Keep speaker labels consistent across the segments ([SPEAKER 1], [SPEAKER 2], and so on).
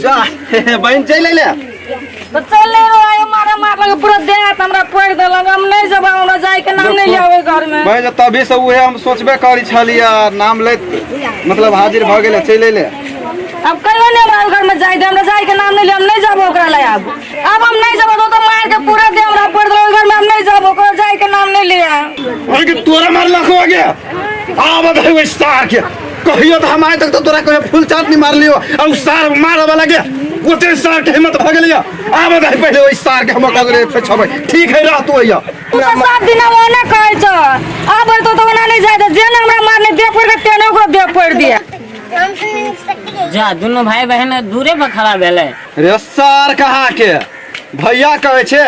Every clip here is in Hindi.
[SPEAKER 1] जा बहन चल ले
[SPEAKER 2] तो चल ले रो हमारा मार लगे पूरा देह हमरा फोड़ देलक हम नहीं जब हमरा जाय के नाम नहीं आवे घर में
[SPEAKER 1] भाई तभी से उहे हम सोचबे करी छलिया नाम ले मतलब हाजिर भ गेले चल ले
[SPEAKER 2] अब कहियो नहीं हमारे घर में जाय दे हमरा जाय के नाम नहीं ले हम नहीं जाबो ओकरा ले अब हम नहीं जाबो तो मार के पूरा देह हमरा फोड़ देलक घर में हम नहीं जाबो ओकरा जाय के नाम नहीं ले
[SPEAKER 1] अरे कि तोरा मार लखो आ गया आ बधाई वो सार के कहियो तो हमारे तक तो तोरा कहियो फुल चाट नहीं मार लियो और सार मारे वाला गया वो तेरे सार के हिम्मत भाग लिया आ बधाई पहले वो सार के हम कगरे फेछबे ठीक है रह तू या
[SPEAKER 2] तू तो सात दिन वो ना कहै छ अब तो ना नहीं जाय दे जेने हमरा मारने दे फोड़ के तेने ओकरा दे फोड़ दिया
[SPEAKER 3] जा दोनों भाई बहन दूरे पर खड़ा भेले
[SPEAKER 1] रे सार कहा के भैया कहे छे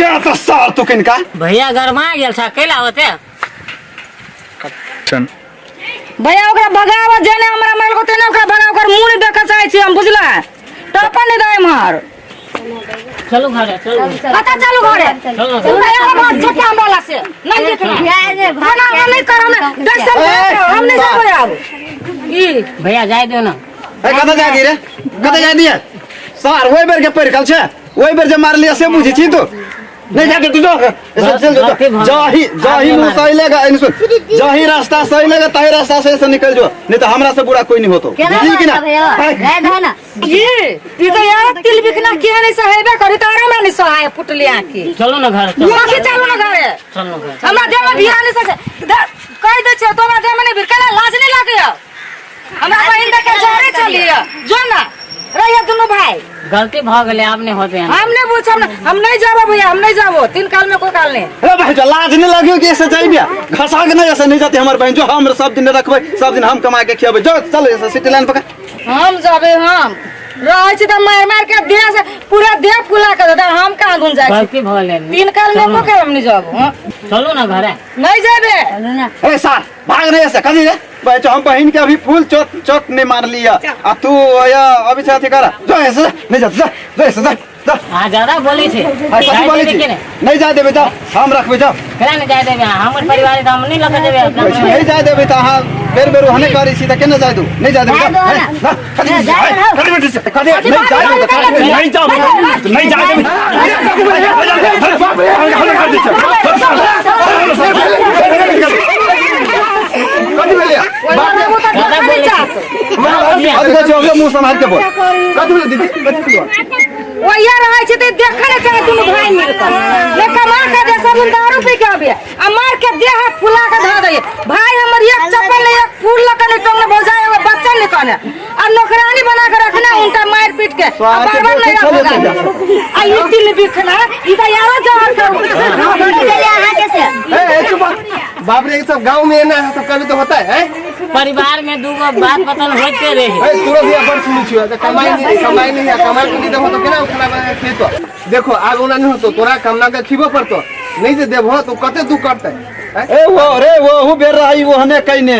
[SPEAKER 1] या तो सार तू किनका
[SPEAKER 3] भैया घर में आ गेल छ कैला होते
[SPEAKER 2] भैया ओकरा भगाव जेने हमरा मार को तेने ओकरा भगाव कर मुंह देख चाहै छी हम बुझला टपा नहीं दे मार
[SPEAKER 3] चलो घरे चलो
[SPEAKER 2] पता चलो घरे
[SPEAKER 3] चलो
[SPEAKER 2] तू यहाँ बहुत छोटा हम वाला से नहीं देख खाना नहीं कर हमें दर्शन हम नहीं जाबो अब ई
[SPEAKER 3] भैया जाय दो ना
[SPEAKER 1] ए कता जा गिरे कता जा दिया सार ओइ बेर के परिकल छे ओइ बेर जे मार लिया से बुझी छी तू नहीं जाके तू जा चल जाही मुंह सही लेगा सुन जाही रास्ता सही लेगा ताही रास्ता से निकल जो नहीं तो हमरा से बुरा कोई नहीं होतो बुझली कि ना
[SPEAKER 2] ये तो यार तिल बिकना के नहीं सहेबे करी त आराम नहीं सहाय फुटली आंखी
[SPEAKER 3] चलो ना घर
[SPEAKER 2] चलो ना घरे
[SPEAKER 3] चलो घर
[SPEAKER 2] हमरा देह में बिया नहीं सके कह दे छे तो हमरा देह में नहीं बिरकला लाज नहीं लागे हमरा बहिन देख के जारे चलिए जो ना रहिए दोनों भाई
[SPEAKER 3] गलती भ गेले आपने होते हैं
[SPEAKER 2] हमने पूछा हम नहीं जाबो भैया हम नहीं जाबो तीन काल में कोई काल नहीं
[SPEAKER 1] ए भाई जो लाज नहीं लगियो कि ऐसे जाइबिया घसा के नहीं ऐसे नहीं जाते हमार बहन जो हम सब दिन रखबे सब दिन हम कमा के खियाबे जो चल ऐसे सिटी लाइन पकड़
[SPEAKER 2] हम जाबे हम रहे छी त मार मार के देह से पूरा देह फुला के दे हम कहां गुन जाए
[SPEAKER 3] गलती भ गेले
[SPEAKER 2] तीन काल में को हम नहीं जाबो
[SPEAKER 3] चलो ना घरे
[SPEAKER 2] नहीं जाबे
[SPEAKER 1] ए सार भाग नहीं ऐसे कदी रे भाई जो हम बहन के अभी फूल चोट नहीं मार लिया आ तू या अभी से अथी करा जो ऐसे नहीं जा ऐसे जा
[SPEAKER 3] हां ज्यादा बोली छे
[SPEAKER 1] कथी बोली छी नहीं जा देबे जा हम रखबे जा
[SPEAKER 3] केना नहीं जाय देबे हमर परिवार हम नहीं लग देबे
[SPEAKER 1] नहीं जा देबे त हां बेर बेर हने करी छी त केना जाय दू नहीं जा देबे जा कदी नहीं जा नहीं जा कदी बोलिया अभी जो मुंह संभाल के बोल कदी बोल दीदी कदी बोल
[SPEAKER 2] ओ यार आइ छै त देख ले चाहे दुनु भाई मिल के लेका मार के दे सब दारू पी के आबे आ मार के देह फुला के धा दे भाई हमर एक चप्पल ले एक फूल लकने टंग बजाए और बच्चा निकने आ नौकरानी बना के रखना उनका मार पीट के बार बार नहीं रखा आ ये दिल बिखना ई त यारो जवान कर चले यहां कैसे
[SPEAKER 1] ए चुप बाप रे सब गांव में ना सब कभी तो होता है
[SPEAKER 3] परिवार में दूगो बात पतन होते रहे
[SPEAKER 1] ए तोरो भी बड़ सुनी छियो त कमाई नहीं कमाई के हो तो केना उठला खेत देखो आग ओना नहीं होतो तोरा कमना के खिबो पड़तो नहीं जे देबो तो कते तू करते ए वो रे वो बेर रही वो हने कइने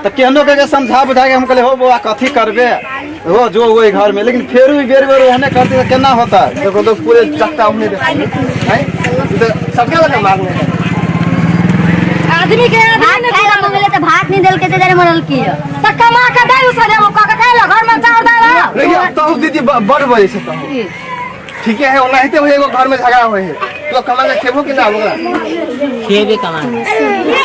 [SPEAKER 1] त केहनो के समझा बुझा के हम कहले हो बुआ कथी करबे हो जो वो घर में लेकिन फिर भी बेर बेर हने करते त केना होता देखो तो पूरे चक्का हमने दे है तो सबके लगा मारने
[SPEAKER 2] आदमी के आदमी
[SPEAKER 4] खाए ला मंगले त भात नहीं देल के ते मरल की
[SPEAKER 2] त कमा के दे उसा दे का खाए ला घर में चाउर दाल
[SPEAKER 1] नहीं तो दीदी बड़ बड़ी से तो ठीक है ओना हेते हो एगो घर में झगड़ा होए है तो कमा के खेबो कि ना होगा
[SPEAKER 3] खेबे कमा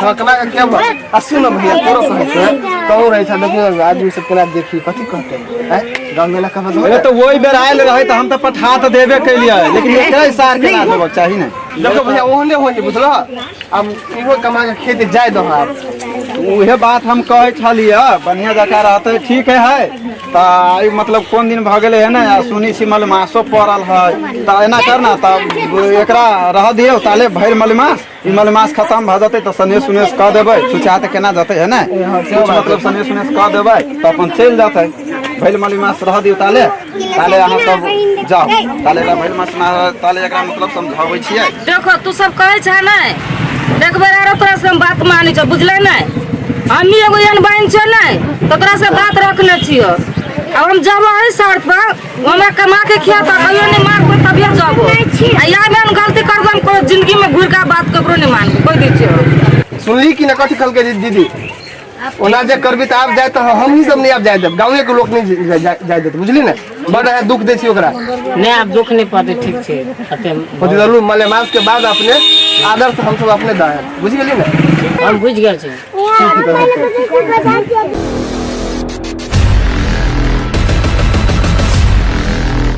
[SPEAKER 1] हां कमा के खेबो आ सुन भैया तोरो कहै छै कहू रहे छ देखियो आदमी सब केना देखी कथि कहते हैं गांव में ना कहा अरे तो वही बेर आयल रहे त हम त पठा त देबे कैलिया लेकिन एकरा सार के ना देबो चाहि ना देखो भैया ओहने होय बुझलो अब इहो कमा के खेत जाय दो आप उहे बात हम कहै छलिए बढ़िया जका रहते ठीक है ता मतलब कोन दिन भ गेले है ना सुनी सिमल मासो पड़ल है ता एना करना ता एकरा रह दियो ताले भैर मलमास ई मलमास खत्म भ जते त सनेस सुनेस क देबै सुचात केना जते है ना मतलब सनेस सुनेस क देबै त अपन चल जाते भैर मलमास रह दियो ताले अहाँ सब जाओ ताले भैर मलमास ताले एकरा मतलब समझाबै छियै
[SPEAKER 2] देखो तू सब कहै छ नै देखबे रे तोरा से बात मानी छ बुझले नै हमी एगो एन बहन छ नै तो तोरा से बात रखने छियो अब हम जब है शर्त पर हमरा कमा के खियाता कहियो नहीं मार को तबिया जाबो आ या में गलती कर दम को जिंदगी में घुर का बात ककरो नहीं मान कोई दी छियो
[SPEAKER 1] सुनली कि न कथि कल के दीदी ओना जे करबी त आप जाय त हम ही सब नहीं आप जाय देब, गांव के लोग नहीं जाय देत, बुझली ने। बड़ है दुख दै छी ओकरा
[SPEAKER 3] नहीं आप दुख नहीं पाते, ठीक छे अते
[SPEAKER 1] पति दलू मलेमास के बाद अपने आदर से हम सब अपने दाए, बुझ गेली ने।
[SPEAKER 3] हम बुझ गेल छी।